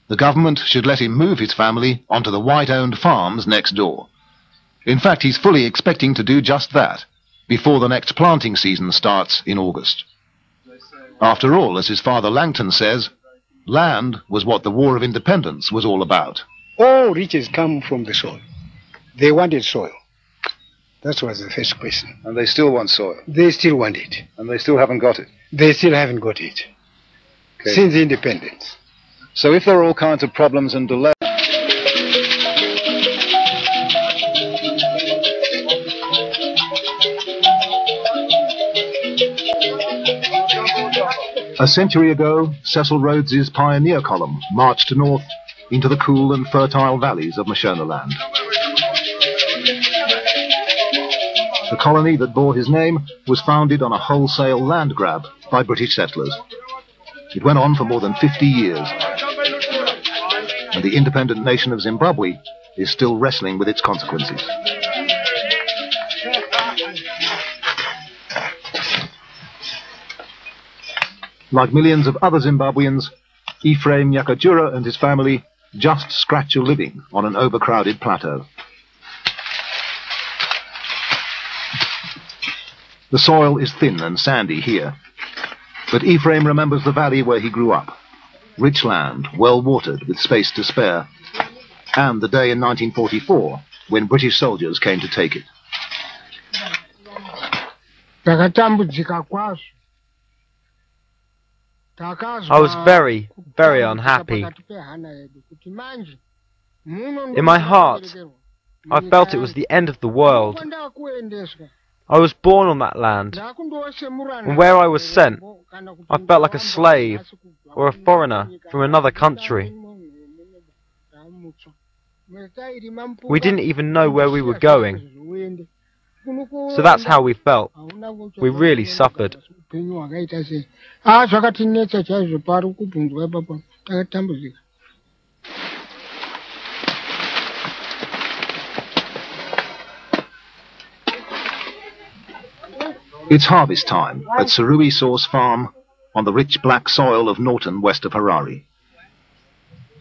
the government should let him move his family onto the white-owned farms next door. In fact, he's fully expecting to do just that before the next planting season starts in August. After all, as his father Langton says, land was what the War of Independence was all about. All riches come from the soil. They wanted soil. That was the first question. And they still want soil? They still want it. And they still haven't got it? They still haven't got it. Okay. Since independence. So if there are all kinds of problems and delays... A century ago, Cecil Rhodes's pioneer column marched north into the cool and fertile valleys of Mashonaland. The colony that bore his name was founded on a wholesale land grab by British settlers. It went on for more than 50 years, and the independent nation of Zimbabwe is still wrestling with its consequences. Like millions of other Zimbabweans, Ephraim Nyakajura and his family just scratch a living on an overcrowded plateau. The soil is thin and sandy here, but Ephraim remembers the valley where he grew up. Rich land, well watered with space to spare, and the day in 1944 when British soldiers came to take it. I was very, very unhappy. In my heart, I felt it was the end of the world. I was born on that land, and where I was sent, I felt like a slave or a foreigner from another country. We didn't even know where we were going. So that's how we felt. We really suffered. It's harvest time at Sarui Sauce Farm on the rich black soil of Norton, west of Harare.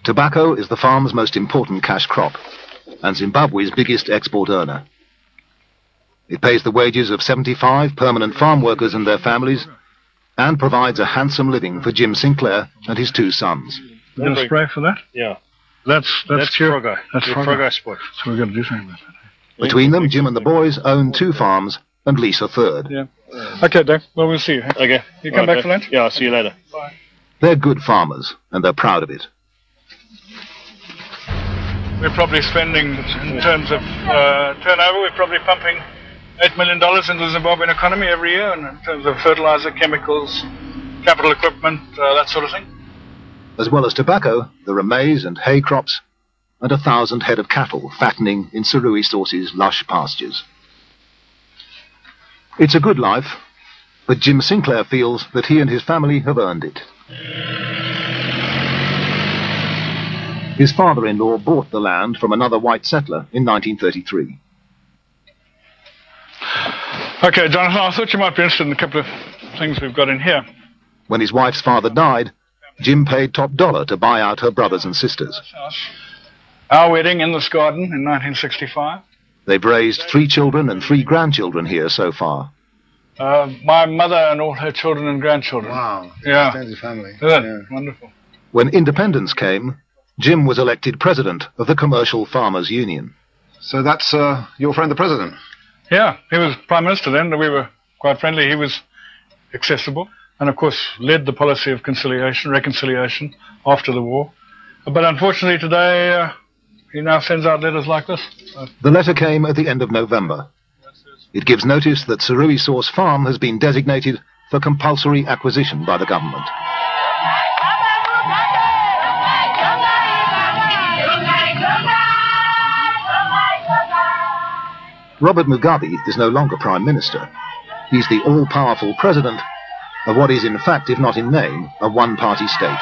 Tobacco is the farm's most important cash crop and Zimbabwe's biggest export earner. It pays the wages of 75 permanent farm workers and their families and provides a handsome living for Jim Sinclair and his two sons. You got a spray for that? Yeah. That's Frogger. That's Frogger sport. So we've got to do something about that. Between them, Jim and the boys own 2 farms and lease a 3rd. Yeah. Okay, Doug. Well, we'll see you. Okay. You come back for lunch? Yeah, I'll see you later. Bye. They're good farmers, and they're proud of it. We're probably spending, in terms of turnover, we're probably pumping $8 million into the Zimbabwean economy every year, and in terms of fertilizer, chemicals, capital equipment, that sort of thing. As well as tobacco, there are maize and hay crops, and 1,000 head of cattle fattening in Sarui Sauce's lush pastures. It's a good life, but Jim Sinclair feels that he and his family have earned it. His father-in-law bought the land from another white settler in 1933. Okay, Jonathan, I thought you might be interested in a couple of things we've got in here. When his wife's father died, Jim paid top dollar to buy out her brothers and sisters. Our wedding in this garden in 1965. They've raised 3 children and 3 grandchildren here so far. My mother and all her children and grandchildren. Wow. Yeah. Extended family. Yeah. Wonderful. When independence came, Jim was elected president of the Commercial Farmers Union. So that's your friend the president? Yeah, he was prime minister then. We were quite friendly. He was accessible and, of course, led the policy of reconciliation after the war. But unfortunately today, he now sends out letters like this. The letter came at the end of November. It gives notice that Sarui Sauce Farm has been designated for compulsory acquisition by the government. Robert Mugabe is no longer Prime Minister. He's the all-powerful president of what is in fact, if not in name, a one-party state.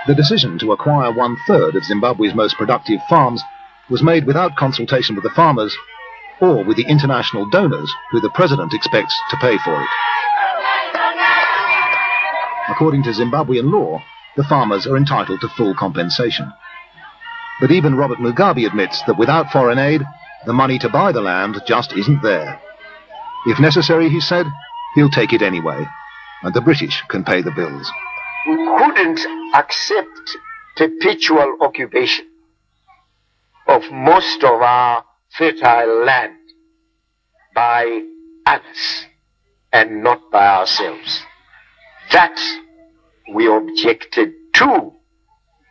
The decision to acquire 1/3 of Zimbabwe's most productive farms was made without consultation with the farmers or with the international donors who the president expects to pay for it. According to Zimbabwean law, the farmers are entitled to full compensation. But even Robert Mugabe admits that without foreign aid, the money to buy the land just isn't there. If necessary, he said, he'll take it anyway, and the British can pay the bills. We couldn't accept perpetual occupation of most of our fertile land by others and not by ourselves. That we objected to,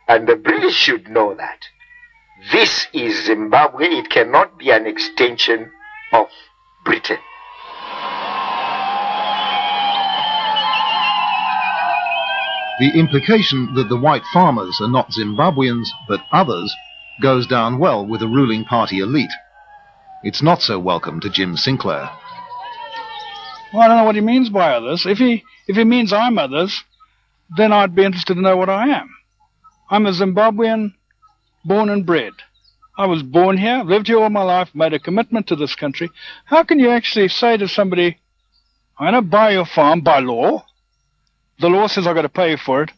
and the British should know that. This is Zimbabwe. It cannot be an extension of Britain. The implication that the white farmers are not Zimbabweans, but others, goes down well with the ruling party elite. It's not so welcome to Jim Sinclair. Well, I don't know what he means by others. If he means I'm others, then I'd be interested to know what I am. I'm a Zimbabwean, born and bred. I was born here, lived here all my life, made a commitment to this country. How can you actually say to somebody, I'm going to buy your farm by law? The law says I've got to pay for it,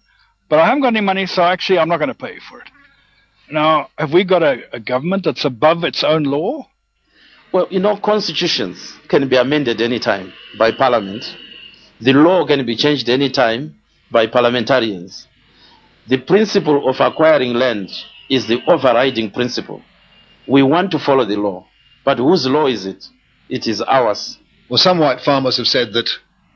but I haven't got any money, so actually I'm not going to pay for it. Now, have we got a government that's above its own law? Well, you know, constitutions can be amended any time by parliament. The law can be changed any time by parliamentarians. The principle of acquiring land is the overriding principle. We want to follow the law, but whose law is it? It is ours. Well, some white farmers have said that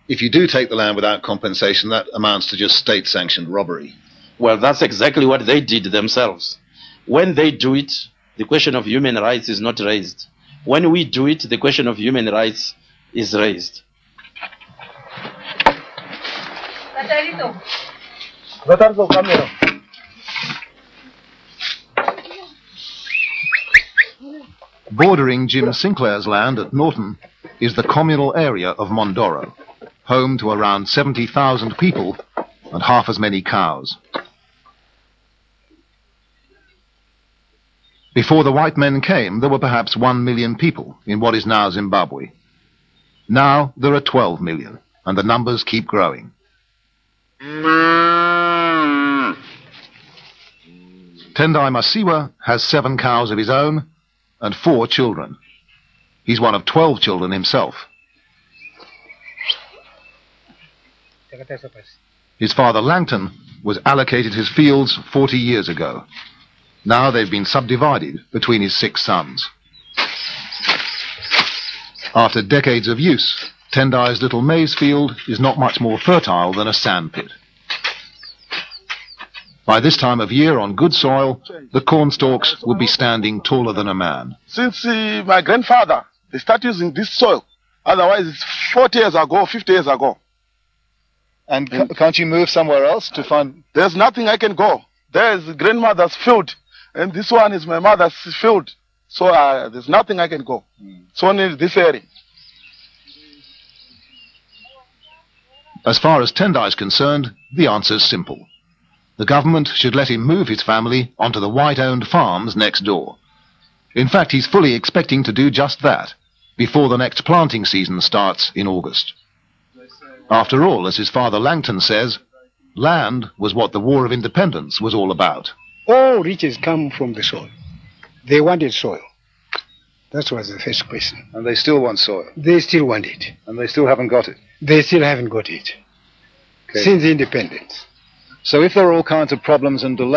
if you do take the land without compensation, that amounts to just state-sanctioned robbery. Well, that's exactly what they did themselves. When they do it, the question of human rights is not raised. When we do it, the question of human rights is raised. Bordering Jim Sinclair's land at Norton is the communal area of Mondoro, home to around 70,000 people and half as many cows. Before the white men came, there were perhaps 1 million people in what is now Zimbabwe. Now there are 12 million, and the numbers keep growing. Tendai Masiwa has 7 cows of his own and 4 children. He's one of 12 children himself. His father Langton was allocated his fields 40 years ago. Now they've been subdivided between his 6 sons. After decades of use, Tendai's little maize field is not much more fertile than a sandpit. By this time of year, on good soil, the corn stalks would be standing taller than a man. Since my grandfather, they started using this soil. Otherwise, it's 40 years ago, 50 years ago. And can't you move somewhere else to find... There's nothing I can go. There's grandmother's field, and this one is my mother's field. So there's nothing I can go. It's only this area. As far as Tendai is concerned, the answer's simple. The government should let him move his family onto the white-owned farms next door. In fact, he's fully expecting to do just that before the next planting season starts in August. After all, as his father Langton says, land was what the War of Independence was all about. All riches come from the soil. They wanted soil. That was the first question. And they still want soil. They still want it. And they still haven't got it. They still haven't got it. Okay. Since independence. So if there are all kinds of problems and delays...